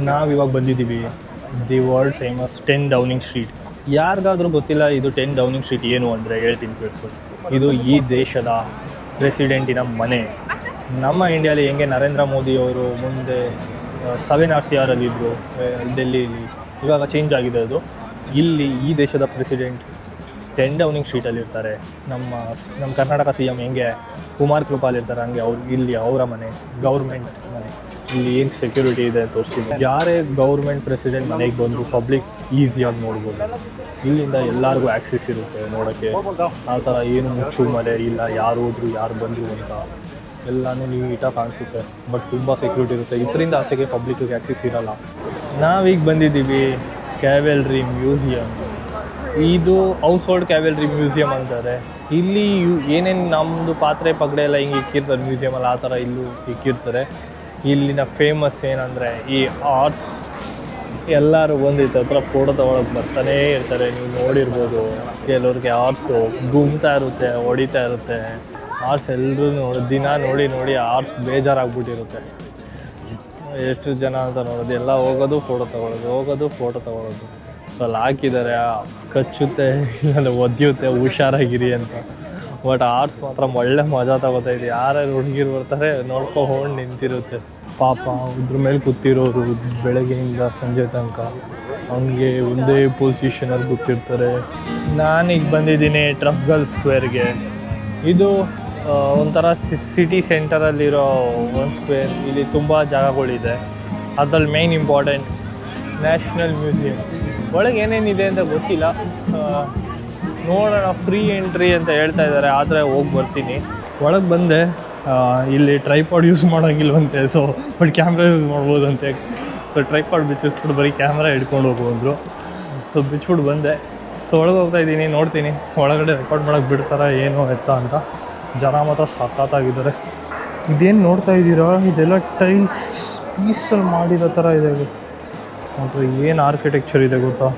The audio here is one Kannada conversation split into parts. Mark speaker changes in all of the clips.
Speaker 1: ನಾವಿವಾಗ ಬಂದಿದ್ದೀವಿ the world famous 10 Downing street. ಯಾರಿಗಾದ್ರೂ ಗೊತ್ತಿಲ್ಲ ಇದು 10 ಡೌನಿಂಗ್ ಸ್ಟ್ರೀಟ್ ಏನು ಅಂದರೆ ಹೇಳ್ತೀನಿ ಕೇಳಿಸ್ಕೊಳ್ಳಿ. ಇದು ಈ ದೇಶದ ಪ್ರೆಸಿಡೆಂಟಿನ ಮನೆ. ನಮ್ಮ ಇಂಡಿಯಾಲಿ ಹೆಂಗೆ ನರೇಂದ್ರ ಮೋದಿಯವರು ಮುಂದೆ 7 ಇದ್ದರು ಡೆಲ್ಲಿಲಿ, ಇವಾಗ ಚೇಂಜ್ ಆಗಿದೆ ಅದು. ಇಲ್ಲಿ ಈ ದೇಶದ ಪ್ರೆಸಿಡೆಂಟ್ 10 ಡೌನಿಂಗ್ ಸ್ಟ್ರೀಟಲ್ಲಿ ಇರ್ತಾರೆ. ನಮ್ಮ ಕರ್ನಾಟಕ ಸಿ ಎಮ್ ಹೆಂಗೆ ಕುಮಾರ್ ಕೃಪಾಲ್ ಇರ್ತಾರೆ ಹಂಗೆ ಇಲ್ಲಿ ಅವರ ಮನೆ, ಗೌರ್ಮೆಂಟ್ ಮನೆ. ಇಲ್ಲಿ ಏನು ಸೆಕ್ಯೂರಿಟಿ ಇದೆ ತೋರಿಸ್ತೀವಿ. ಯಾರೇ ಗೌರ್ಮೆಂಟ್ ಪ್ರೆಸಿಡೆಂಟ್ ಮನೆಗೆ ಬಂದರೂ ಪಬ್ಲಿಕ್ ಈಸಿಯಾಗಿ ನೋಡ್ಬೋದು. ಇಲ್ಲಿಂದ ಎಲ್ಲರಿಗೂ ಆ್ಯಕ್ಸೆಸ್ ಇರುತ್ತೆ ನೋಡೋಕ್ಕೆ. ಆ ಥರ ಏನು ಮುಚ್ಚು ಮರೆ ಇಲ್ಲ, ಯಾರು ಹೋದ್ರು ಯಾರು ಬಂದರು ಅಂತ ಎಲ್ಲನೂ ನೀಟಾಗಿ ಕಾಣಿಸುತ್ತೆ. ಬಟ್ ತುಂಬ ಸೆಕ್ಯೂರಿಟಿ ಇರುತ್ತೆ. ಇದರಿಂದ ಆಚೆಗೆ ಪಬ್ಲಿಕ್ಕಿಗೆ ಆ್ಯಕ್ಸೆಸ್ ಇರೋಲ್ಲ. ನಾವೀಗ ಬಂದಿದ್ದೀವಿ ಕ್ಯಾವೆಲ್ರಿ ಮ್ಯೂಸಿಯಮ್. ಇದು ಹೌಸ್ ಹೋಲ್ಡ್ ಕ್ಯಾವೆಲ್ರಿ ಮ್ಯೂಸಿಯಮ್ ಅಂತಾರೆ. ಇಲ್ಲಿ ಏನೇನು ನಮ್ಮದು ಪಾತ್ರೆ ಪಗಡೆ ಎಲ್ಲ ಹಿಂಗೆ ಇಕ್ಕಿರ್ತಾರೆ ಮ್ಯೂಸಿಯಮಲ್ಲಿ, ಆ ಥರ ಇಲ್ಲೂ ಇಕ್ಕಿರ್ತಾರೆ. ಇಲ್ಲಿನ ಫೇಮಸ್ ಏನಂದರೆ ಈ ಆರ್ಸ್. ಎಲ್ಲರೂ ಬಂದಿತ್ತು ಹತ್ರ ಫೋಟೋ ತೊಗೊಳಕ್ಕೆ ಬರ್ತಾನೇ ಇರ್ತಾರೆ. ನೀವು ನೋಡಿರ್ಬೋದು, ಕೆಲವ್ರಿಗೆ ಆರ್ಸು ಗುಮ್ತಾ ಇರುತ್ತೆ, ಹೊಡಿತಾ ಇರುತ್ತೆ. ಆರ್ಸ್ ಎಲ್ಲರೂ ದಿನ ನೋಡಿ ಆರ್ಸ್ ಬೇಜಾರಾಗ್ಬಿಟ್ಟಿರುತ್ತೆ. ಎಷ್ಟು ಜನ ಅಂತ ನೋಡೋದು, ಎಲ್ಲ ಹೋಗೋದು ಫೋಟೋ ತೊಗೊಳೋದು. ಸೊ ಅಲ್ಲಿ ಹಾಕಿದ್ದಾರೆ ಕಚ್ಚುತ್ತೆ ಇಲ್ಲ ಒದ್ಯುತ್ತೆ, ಹುಷಾರಾಗಿರಿ ಅಂತ. ಬಟ್ ಆರ್ಟ್ಸ್ ಮಾತ್ರ ಒಳ್ಳೆ ಮಜಾ ತಗೋತಾ ಇದೆ. ಯಾರ್ಯಾರು ಹುಡುಗಿರು ಬರ್ತಾರೆ ನೋಡ್ಕೊಂಡು ನಿಂತಿರುತ್ತೆ. ಪಾಪ ಇದ್ರ ಮೇಲೆ ಕೂತಿರೋರು ಬೆಳಗ್ಗೆಯಿಂದ ಸಂಜೆ ತನಕ ಹಂಗೆ ಒಂದೇ ಪೊಸಿಷನಲ್ಲಿ ಕೂತಿರ್ತಾರೆ. ನಾನೀಗ ಬಂದಿದ್ದೀನಿ ಟ್ರಫಲ್ಗರ್ ಸ್ಕ್ವೇರ್ಗೆ. ಇದು ಒಂಥರ ಸಿಟಿ ಸೆಂಟರಲ್ಲಿರೋ ಒಂದು ಸ್ಕ್ವೇರ್. ಇಲ್ಲಿ ತುಂಬ ಜಾಗಗಳಿದೆ. ಅದ್ರಲ್ಲಿ ಮೇಯ್ನ್ ಇಂಪಾರ್ಟೆಂಟ್ ನ್ಯಾಷನಲ್ ಮ್ಯೂಸಿಯಂ. ಒಳಗೆ ಏನೇನಿದೆ ಅಂತ ಗೊತ್ತಿಲ್ಲ, ನೋಡೋಣ. ಫ್ರೀ ಎಂಟ್ರಿ ಅಂತ ಹೇಳ್ತಾ ಇದ್ದಾರೆ, ಆದರೆ ಹೋಗಿ ಬರ್ತೀನಿ. ಒಳಗೆ ಬಂದೆ. ಇಲ್ಲಿ ಟ್ರೈಪಾಡ್ ಯೂಸ್ ಮಾಡೋಂಗಿಲ್ವಂತೆ, ಸೊ ಬಟ್ ಕ್ಯಾಮ್ರಾ ಯೂಸ್ ಮಾಡ್ಬೋದಂತೆ. ಸೊ ಟ್ರೈಪಾಡ್ ಬಿಚ್ಚಿಸ್ಬಿಟ್ಟು ಬರೀ ಕ್ಯಾಮ್ರಾ ಹಿಡ್ಕೊಂಡು ಹೋಗ್ಬೋದ್ರು. ಸೊ ಬಿಚ್ಬಿಟ್ಟು ಬಂದೆ. ಸೊ ಒಳಗೆ ಹೋಗ್ತಾ ಇದ್ದೀನಿ, ನೋಡ್ತೀನಿ ಒಳಗಡೆ ರೆಕಾರ್ಡ್ ಮಾಡೋಕ್ಕೆ ಬಿಡ್ತಾರ ಏನು ಎತ್ತ ಅಂತ. ಜನ ಮಾತ್ರ ಸಖತ್ತಾಗಿದ್ದಾರೆ. ಇದೇನು ನೋಡ್ತಾ ಇದ್ದೀರಾ, ಇದೆಲ್ಲ ಟೈಲ್ಸ್ ಪೀಸಲ್ಲಿ ಮಾಡಿರೋ ಥರ ಇದೆ. ಮತ್ತು ಏನು ಆರ್ಕಿಟೆಕ್ಚರ್ ಇದೆ ಗೊತ್ತಾ.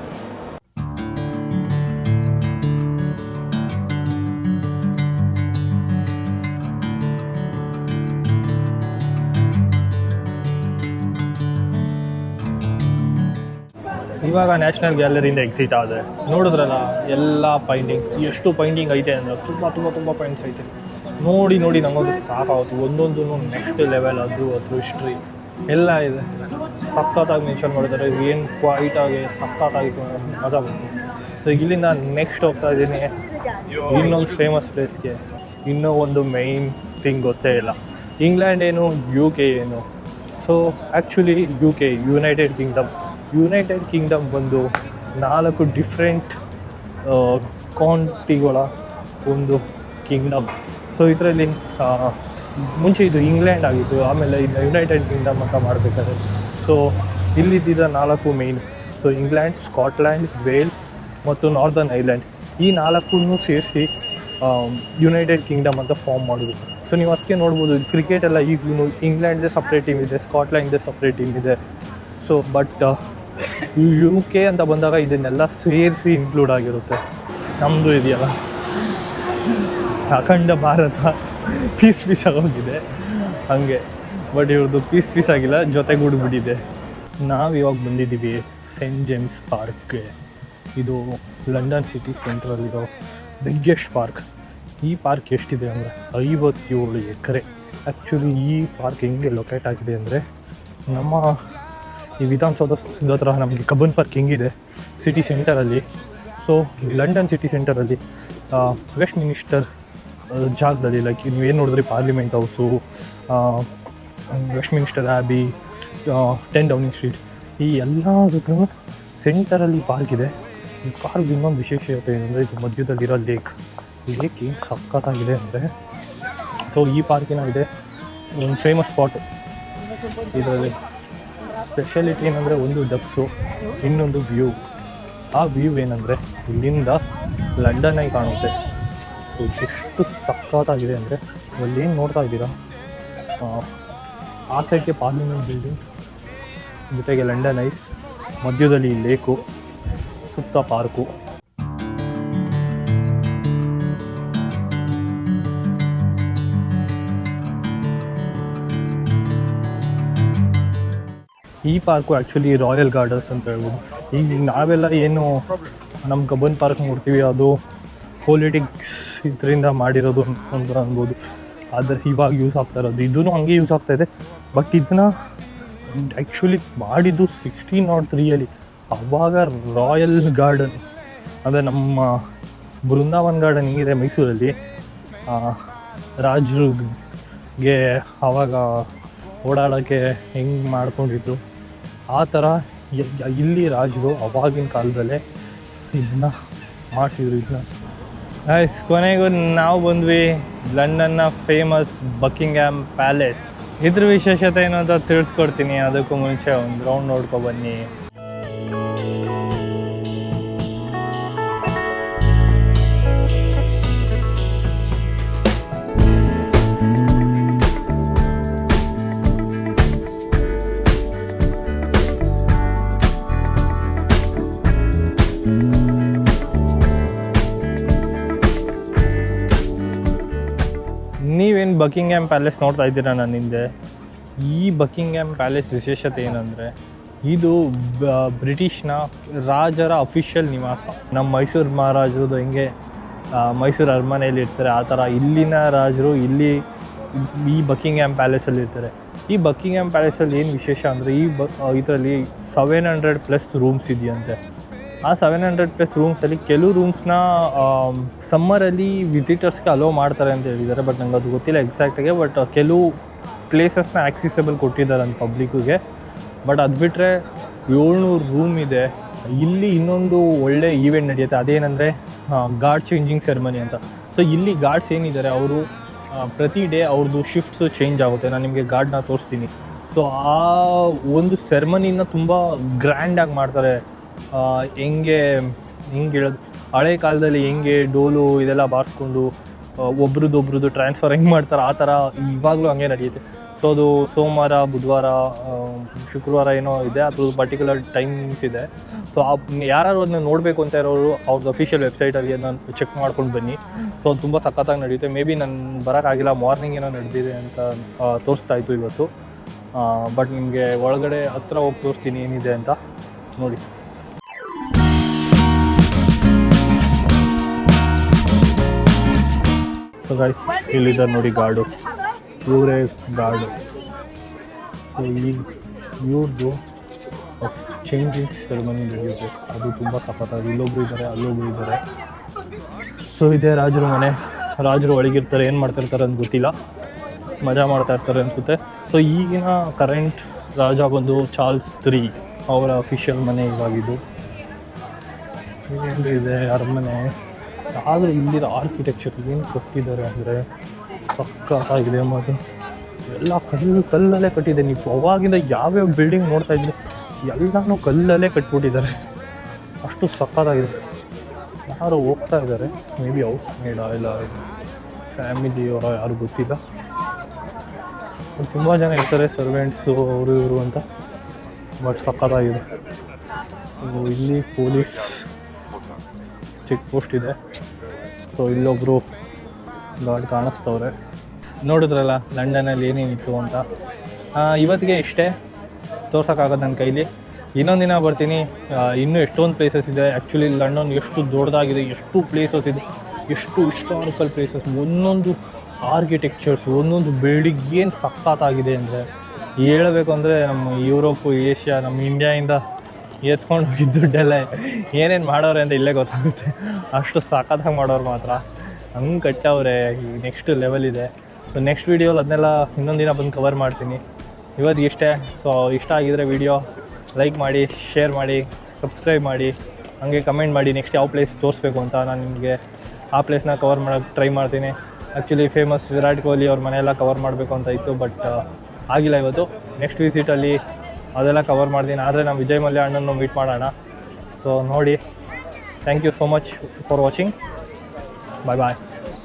Speaker 1: ಇವಾಗ ನ್ಯಾಷನಲ್ ಗ್ಯಾಲರಿಯಿಂದ ಎಕ್ಸಿಟ್ ಆದೆ. ನೋಡಿದ್ರಲ್ಲ ಎಲ್ಲ ಪೈಂಟಿಂಗ್ಸ್, ಎಷ್ಟು ಪೈಂಟಿಂಗ್ ಐತೆ ಅಂದರೆ ತುಂಬ ಪೈಂಟ್ಸ್ ಐತೆ. ನೋಡಿ ನಂಗೊಂದು ಸಾಕಾಗುತ್ತೆ. ಒಂದೊಂದು ನೆಕ್ಸ್ಟ್ ಲೆವೆಲ್. ಅದ್ರ ಹಿಸ್ಟ್ರಿ ಎಲ್ಲ ಇದೆ. ಸಖತ್ತಾಗಿ ಮೆನ್ಷನ್ ಮಾಡಿದ್ದಾರೆ. ಏನು ಕ್ವೈಟಾಗಿ ಸಖತ್ತಾಗಿತ್ತು, ಮಜಾ ಬಂತು. ಸೊ ಇಲ್ಲಿಂದ ನೆಕ್ಸ್ಟ್ ಹೋಗ್ತಾ ಇದ್ದೀನಿ ಇನ್ನೊಂದು ಫೇಮಸ್ ಪ್ಲೇಸ್ಗೆ. ಇನ್ನೂ ಒಂದು ಮೈನ್ ಥಿಂಗ್ ಗೊತ್ತೇ ಇಲ್ಲ, ಇಂಗ್ಲೆಂಡ್ ಏನು UK ಏನು. So actually UK United Kingdom ಬಂದು 4 ಡಿಫ್ರೆಂಟ್ ಕೌಂಟಿಗಳ ಒಂದು ಕಿಂಗ್ಡಮ್. ಸೊ ಇದರಲ್ಲಿ ಮುಂಚೆ ಇದು ಇಂಗ್ಲೆಂಡ್ ಆಗಿತ್ತು, ಆಮೇಲೆ ಇನ್ನು ಯುನೈಟೆಡ್ ಕಿಂಗ್ಡಮ್ ಅಂತ ಮಾಡಬೇಕಾದ್ರೆ. ಸೊ ಇಲ್ಲಿದ್ದ 4 main. So England, Scotland, Wales ಮತ್ತು ನಾರ್ದರ್ನ್ ಐರ್ಲೆಂಡ್, ಈ 4 ಸೇರಿಸಿ ಯುನೈಟೆಡ್ ಕಿಂಗ್ಡಮ್ ಅಂತ ಫಾರ್ಮ್ ಮಾಡೋದು. ಸೊ ನೀವು ಅದಕ್ಕೆ ನೋಡ್ಬೋದು, ಕ್ರಿಕೆಟ್ ಎಲ್ಲ ಈಗಲೂ ಇಂಗ್ಲೆಂಡ್ದೇ ಸಪ್ರೇಟ್ ಟೀಮ್ ಇದೆ, ಸ್ಕಾಟ್ಲ್ಯಾಂಡ್ದೇ ಸಪ್ರೇಟ್ ಟೀಮ್ ಇದೆ. ಸೊ ಬಟ್ UK ಅಂತ ಬಂದಾಗ ಇದನ್ನೆಲ್ಲ ಸೇರಿಸಿ ಇನ್ಕ್ಲೂಡ್ ಆಗಿರುತ್ತೆ. ನಮ್ಮದು ಇದೆಯಲ್ಲ ಅಖಂಡ ಭಾರತ ಪೀಸ್ ಆಗೋಗಿದೆ ಹಾಗೆ. ಬಟ್ ಇವ್ರದ್ದು ಪೀಸ್ ಆಗಿಲ್ಲ, ಜೊತೆಗೂಡ್ಬಿಟ್ಟಿದೆ. ನಾವಿವಾಗ ಬಂದಿದ್ದೀವಿ ಸೆಂಟ್ ಜೇಮ್ಸ್ ಪಾರ್ಕ್ಗೆ. ಇದು ಲಂಡನ್ ಸಿಟಿ ಸೆಂಟ್ರಲ್ಲಿರೋ ಬಿಗ್ಗೆಸ್ಟ್ ಪಾರ್ಕ್. ಈ ಪಾರ್ಕ್ ಎಷ್ಟಿದೆ ಅಂದರೆ 57 ಎಕರೆ. ಆ್ಯಕ್ಚುಲಿ ಈ ಪಾರ್ಕ್ ಹೆಂಗೆ ಲೊಕೇಟ್ ಆಗಿದೆ ಅಂದರೆ, ನಮ್ಮ ಈ ವಿಧಾನಸೌಧ ಹತ್ರ ನಮಗೆ ಕಬ್ಬನ್ ಪಾರ್ಕ್ ಹೆಂಗಿದೆ ಸಿಟಿ ಸೆಂಟರಲ್ಲಿ. ಸೊ ಲಂಡನ್ ಸಿಟಿ ಸೆಂಟರಲ್ಲಿ ವೆಸ್ಟ್ ಮಿನಿಸ್ಟರ್ ಜಾಗದಲ್ಲಿ, ಲೈಕ್ ನೀವೇನು ನೋಡಿದ್ರಿ parliament house, Westminster abbey, 10 Downing street, ಈ ಎಲ್ಲದಕ್ಕೂ ಸೆಂಟರಲ್ಲಿ ಪಾರ್ಕ್ ಇದೆ. ಈ ಪಾರ್ಕ್ ಇನ್ನೊಂದು ವಿಶೇಷತೆ ಏನಂದರೆ, ಇದು ಮಧ್ಯದಲ್ಲಿರೋ ಲೇಕ್ ಏನು ಸಖತ್ತಾಗಿದೆ ಅಂದರೆ. ಸೊ ಈ ಪಾರ್ಕಿನ ಇದೆ ಒಂದು ಫೇಮಸ್ ಸ್ಪಾಟು. ಇದರಲ್ಲಿ ಸ್ಪೆಷಾಲಿಟಿ ಏನಂದರೆ, ಒಂದು ಡಕ್ಸು, ಇನ್ನೊಂದು ವ್ಯೂ. ಆ ವ್ಯೂ ಏನಂದರೆ ಇಲ್ಲಿಂದ ಲಂಡನ್ನಾಗಿ ಕಾಣುತ್ತೆ. ಸೊ ಎಷ್ಟು ಸಖತ್ತಾಗಿದೆ ಅಂದರೆ, ಅಲ್ಲೇನು ನೋಡ್ತಾ ಇದ್ದೀರಾ, ಆ ಸೈಡ್ಗೆ ಪಾರ್ಲಿಮೆಂಟ್ ಬಿಲ್ಡಿಂಗ್, ಜೊತೆಗೆ ಲಂಡನ್ ಐಸ್, ಮಧ್ಯದಲ್ಲಿ ಲೇಕು, ಸುತ್ತ ಪಾರ್ಕು. ಈ ಪಾರ್ಕು ಆ್ಯಕ್ಚುಲಿ ರಾಯಲ್ ಗಾರ್ಡನ್ಸ್ ಅಂತ ಹೇಳ್ಬೋದು. ಈಗ ನಾವೆಲ್ಲ ಏನು ನಮ್ಮ ಕಬ್ಬನ್ ಪಾರ್ಕ್ ನೋಡ್ತೀವಿ ಅದು ಪೊಲಿಟಿಕ್ಸ್ ಇದರಿಂದ ಮಾಡಿರೋದು ಅಂತ ಅನ್ಬೋದು. ಆದರೆ ಇವಾಗ ಯೂಸ್ ಆಗ್ತಾ ಇರೋದು ಇದೂ ಹಂಗೆ ಯೂಸ್ ಆಗ್ತಾಯಿದೆ. ಬಟ್ ಇದನ್ನ ಆ್ಯಕ್ಚುಲಿ ಮಾಡಿದ್ದು 1603 ಅವಾಗ ರಾಯಲ್ ಗಾರ್ಡನ್ ಅಂದರೆ ನಮ್ಮ ಬೃಂದಾವನ್ ಗಾರ್ಡನ್ ಹಿಂಗಿದೆ ಮೈಸೂರಲ್ಲಿ, ರಾಜರಿಗೆ ಆವಾಗ ಓಡಾಡೋಕ್ಕೆ ಹೆಂಗೆ ಮಾಡ್ಕೊಂಡಿದ್ದು ಆ ಥರ ಇಲ್ಲಿ ರಾಜರು ಅವಾಗಿನ ಕಾಲದಲ್ಲೇ ಇದನ್ನ ಮಾಡಿಸಿದ್ರು. ಇದನ್ನ ಕೊನೆಗೂ ನಾವು ಬಂದ್ವಿ ಲಂಡನ್ನ ಫೇಮಸ್ ಬಕಿಂಗ್ಹ್ಯಾಮ್ ಪ್ಯಾಲೇಸ್. ಇದ್ರ ವಿಶೇಷತೆ ಏನು ಅಂತ ತಿಳಿಸ್ಕೊಡ್ತೀನಿ. ಅದಕ್ಕೂ ಮುಂಚೆ ಒಂದು ರೌಂಡ್ ನೋಡ್ಕೊಬನ್ನಿ. ನೀವೇನು ಬಕಿಂಗ್ಹ್ಯಾಮ್ ಪ್ಯಾಲೇಸ್ ನೋಡ್ತಾ ಇದ್ದೀರಾ ನನ್ನ ಹಿಂದೆ. ಈ ಬಕಿಂಗ್ಹ್ಯಾಮ್ ಪ್ಯಾಲೇಸ್ ವಿಶೇಷತೆ ಏನಂದರೆ ಇದು ಬ್ರಿಟಿಷ್ನ ರಾಜರ ಅಫಿಷಿಯಲ್ ನಿವಾಸ. ನಮ್ಮ ಮೈಸೂರು ಮಹಾರಾಜರದು ಹೆಂಗೆ ಮೈಸೂರು ಅರಮನೆಯಲ್ಲಿ ಇರ್ತಾರೆ ಆ ಥರ ಇಲ್ಲಿನ ರಾಜರು ಇಲ್ಲಿ ಈ ಬಕಿಂಗ್ಹ್ಯಾಮ್ ಪ್ಯಾಲೇಸಲ್ಲಿ ಇರ್ತಾರೆ. ಈ ಬಕಿಂಗ್ಹ್ಯಾಮ್ ಪ್ಯಾಲೇಸಲ್ಲಿ ಏನು ವಿಶೇಷ ಅಂದರೆ ಇದರಲ್ಲಿ 700+ ರೂಮ್ಸ್ ಇದೆಯಂತೆ. ಆ 700+ ರೂಮ್ಸಲ್ಲಿ ಕೆಲವು ರೂಮ್ಸ್ನ ಸಮ್ಮರಲ್ಲಿ ವಿಸಿಟರ್ಸ್ಗೆ ಅಲೋ ಮಾಡ್ತಾರೆ ಅಂತ ಹೇಳಿದ್ದಾರೆ. ಬಟ್ ನಂಗೆ ಅದು ಗೊತ್ತಿಲ್ಲ ಎಕ್ಸಾಕ್ಟಾಗಿ. ಬಟ್ ಕೆಲವು ಪ್ಲೇಸಸ್ನ ಆಕ್ಸೆಸಿಬಲ್ ಕೊಟ್ಟಿದ್ದಾರೆ ಅಂತ ಪಬ್ಲಿಕ್ಕಿಗೆ. ಬಟ್ ಅದು ಬಿಟ್ಟರೆ 700 ರೂಮ್ ಇದೆ. ಇಲ್ಲಿ ಇನ್ನೊಂದು ಒಳ್ಳೆ ಈವೆಂಟ್ ನಡೆಯುತ್ತೆ. ಅದೇನೆಂದರೆ ಗಾರ್ಡ್ ಚೇಂಜಿಂಗ್ ಸೆರೆಮನಿ ಅಂತ. ಸೊ ಇಲ್ಲಿ ಗಾರ್ಡ್ಸ್ ಏನಿದ್ದಾರೆ ಅವರು ಪ್ರತಿ ಡೇ ಅವ್ರದ್ದು ಶಿಫ್ಟ್ಸು ಚೇಂಜ್ ಆಗುತ್ತೆ. ನಾನು ನಿಮಗೆ ಗಾರ್ಡ್ನ ತೋರಿಸ್ತೀನಿ. ಸೊ ಆ ಒಂದು ಸೆರೆಮನಿನ ತುಂಬ ಗ್ರ್ಯಾಂಡಾಗಿ ಮಾಡ್ತಾರೆ. ಹೆಂಗೆ ಹೇಳೋದು, ಹಳೆ ಕಾಲದಲ್ಲಿ ಹೆಂಗೆ ಡೋಲು ಇದೆಲ್ಲ ಬಾರಿಸ್ಕೊಂಡು ಒಬ್ರದ್ದು ಟ್ರಾನ್ಸ್ಫರ್ ಹೆಂಗೆ ಮಾಡ್ತಾರೆ ಆ ಥರ ಇವಾಗಲೂ ಹಂಗೆ ನಡೆಯುತ್ತೆ. ಸೊ ಅದು ಸೋಮವಾರ, ಬುಧವಾರ, ಶುಕ್ರವಾರ ಏನೋ ಇದೆ, ಅದ್ರದ್ದು ಪರ್ಟಿಕ್ಯುಲರ್ ಟೈಮಿಂಗ್ಸ್ ಇದೆ. ಸೊ ಯಾರು ಅದನ್ನ ನೋಡಬೇಕು ಅಂತ ಇರೋರು ಅವ್ರದ್ದು ಅಫಿಷಿಯಲ್ ವೆಬ್ಸೈಟಲ್ಲಿ ಅದನ್ನು ಚೆಕ್ ಮಾಡ್ಕೊಂಡು ಬನ್ನಿ. ಸೊ ಅದು ತುಂಬ ಸಖತ್ತಾಗಿ ನಡೆಯುತ್ತೆ. ಮೇ ಬಿ ನಾನು ಬರೋಕ್ಕಾಗಿಲ್ಲ, ಮಾರ್ನಿಂಗ್ ಏನೋ ನಡೆದಿದೆ ಅಂತ ತೋರಿಸ್ತಾ ಇತ್ತು ಇವತ್ತು. ಬಟ್ ನಿಮಗೆ ಒಳಗಡೆ ಹತ್ರ ಹೋಗಿ ತೋರಿಸ್ತೀನಿ ಏನಿದೆ ಅಂತ ನೋಡಿ. ಸೊ ಗೈಸ್ ಇಲ್ಲಿದ್ದಾರೆ ನೋಡಿ ಗಾರ್ಡು, ಇವರೇ ಗಾರ್ಡು. ಸೊ ಇವ್ರದ್ದು ಚೇಂಜಿಂಗ್ ಸೆರೆಮನಿ ನಡೆಯುತ್ತೆ. ಅದು ತುಂಬ ಸಖತ್ತಾಗಿ ಇಲ್ಲೊಬ್ರು ಇದ್ದಾರೆ, ಅಲ್ಲೊಬ್ರು ಇದ್ದಾರೆ. ಸೊ ಇದೇ ರಾಜರ ಮನೆ. ರಾಜರು ಒಳಗಿರ್ತಾರೆ, ಏನು ಮಾಡ್ತಾಯಿರ್ತಾರೆ ಅಂತ ಗೊತ್ತಿಲ್ಲ, ಮಜಾ ಮಾಡ್ತಾಯಿರ್ತಾರೆ ಅನಿಸುತ್ತೆ. ಸೊ ಈಗಿನ ಕರೆಂಟ್ ರಾಜ ಬಂದು ಚಾರ್ಲ್ಸ್ III ಅವರ ಅಫಿಷಿಯಲ್ ಮನೆ ಇವಾಗಿದ್ದು. ಇದೆ ಅರಮನೆ. ಆದರೂ ಇಲ್ಲಿರೋ ಆರ್ಕಿಟೆಕ್ಚರ್ ಏನು ಕೊಟ್ಟಿದ್ದಾರೆ ಅಂದರೆ ಸಖತ್ತಾಗಿದೆ. ಮತ್ತು ಎಲ್ಲ ಕಲ್ಲಲ್ಲೇ ಕಟ್ಟಿದೆ. ನೀವು ಅವಾಗಿಂದ ಯಾವ್ಯಾವ ಬಿಲ್ಡಿಂಗ್ ನೋಡ್ತಾ ಇದ್ದರೆ ಎಲ್ಲನೂ ಕಲ್ಲಲ್ಲೇ ಕಟ್ಬಿಟ್ಟಿದ್ದಾರೆ. ಅಷ್ಟು ಸಖತ್ತಾಗಿದೆ. ಯಾರು ಹೋಗ್ತಾ ಇದ್ದಾರೆ, ಮೇ ಬಿ ಹೌಸ್ ಮೇಡಾ ಇಲ್ಲ ಫ್ಯಾಮಿಲಿಯವರ ಯಾರು ಗೊತ್ತಿಲ್ಲ. ತುಂಬ ಜನ ಇರ್ತಾರೆ, ಸರ್ವೆಂಟ್ಸು ಅವರು ಇವರು ಅಂತ. ಬಟ್ ಸಖತ್ತಾಗಿದೆ. ಸೊ ಇಲ್ಲಿ ಪೊಲೀಸ್ ಚೆಕ್ ಪೋಸ್ಟ್ ಇದೆ. ಸೊ ಇಲ್ಲೊಬ್ಬರು ಗಾರ್ಡ್ ಕಾಣಿಸ್ತವ್ರೆ. ನೋಡಿದ್ರಲ್ಲ ಲಂಡನಲ್ಲಿ ಏನೇನಿತ್ತು ಅಂತ. ಇವತ್ತಿಗೆ ಇಷ್ಟೇ, ತೋರ್ಸೋಕ್ಕಾಗೋದು ನನ್ನ ಕೈಲಿ. ಇನ್ನೊಂದು ದಿನ ಬರ್ತೀನಿ. ಇನ್ನೂ ಎಷ್ಟೊಂದು ಪ್ಲೇಸಸ್ ಇದೆ. ಆ್ಯಕ್ಚುಲಿ ಲಂಡನ್ ಎಷ್ಟು ದೊಡ್ಡದಾಗಿದೆ, ಎಷ್ಟು ಪ್ಲೇಸಸ್ ಇದೆ, ಎಷ್ಟು ಹಿಸ್ಟಾರಿಕಲ್ ಪ್ಲೇಸಸ್, ಒಂದೊಂದು ಆರ್ಕಿಟೆಕ್ಚರ್ಸ್, ಒಂದೊಂದು ಬಿಲ್ಡಿಂಗ್ ಏನು ಸಖತ್ತಾಗಿದೆ ಅಂದರೆ ಹೇಳಬೇಕು ಅಂದರೆ ನಮ್ಮ ಯುರೋಪು, ಏಷ್ಯಾ, ನಮ್ಮ ಇಂಡಿಯಾಯಿಂದ ಎತ್ಕೊಂಡು ಹೋಗಿದ್ದು ದುಡ್ಡೆಲ್ಲ ಏನೇನು ಮಾಡೋರೆ ಅಂತ ಇಲ್ಲೇ ಗೊತ್ತಾಗುತ್ತೆ. ಅಷ್ಟು ಸಖತ್ತಾಗಿ ಮಾಡೋರು ಮಾತ್ರ ಹಂಗೆ ಕಟ್ಟವ್ರೆ. ಈ ನೆಕ್ಸ್ಟ್ ಲೆವೆಲ್ ಇದೆ. ಸೊ ನೆಕ್ಸ್ಟ್ ವೀಡಿಯೋಲಿ ಅದನ್ನೆಲ್ಲ ಇನ್ನೊಂದು ದಿನ ಬಂದು ಕವರ್ ಮಾಡ್ತೀನಿ. ಇವತ್ತಿಗೆ ಇಷ್ಟೇ. ಸೊ ಇಷ್ಟ ಆಗಿದರೆ ವಿಡಿಯೋ ಲೈಕ್ ಮಾಡಿ, ಶೇರ್ ಮಾಡಿ, ಸಬ್ಸ್ಕ್ರೈಬ್ ಮಾಡಿ, ಹಾಗೆ ಕಮೆಂಟ್ ಮಾಡಿ ನೆಕ್ಸ್ಟ್ ಯಾವ ಪ್ಲೇಸ್ ತೋರಿಸ್ಬೇಕು ಅಂತ. ನಾನು ನಿಮಗೆ ಆ ಪ್ಲೇಸ್ನ ಕವರ್ ಮಾಡೋಕ್ಕೆ ಟ್ರೈ ಮಾಡ್ತೀನಿ. ಆ್ಯಕ್ಚುಲಿ ಫೇಮಸ್ ವಿರಾಟ್ ಕೊಹ್ಲಿ ಅವ್ರ ಮನೆಯೆಲ್ಲ ಕವರ್ ಮಾಡಬೇಕು ಅಂತ ಇತ್ತು, ಬಟ್ ಆಗಿಲ್ಲ ಇವತ್ತು. ನೆಕ್ಸ್ಟ್ ವಿಸಿಟಲ್ಲಿ ಅದೆಲ್ಲ ಕವರ್ ಮಾಡ್ತೀನಿ. ಆದರೆ ನಾವು ವಿಜಯ್ ಮಲ್ಯ ಅಣ್ಣನ್ನು ಮೀಟ್ ಮಾಡೋಣ. ಸೊ ನೋಡಿ, thank you so much for watching. Bye bye.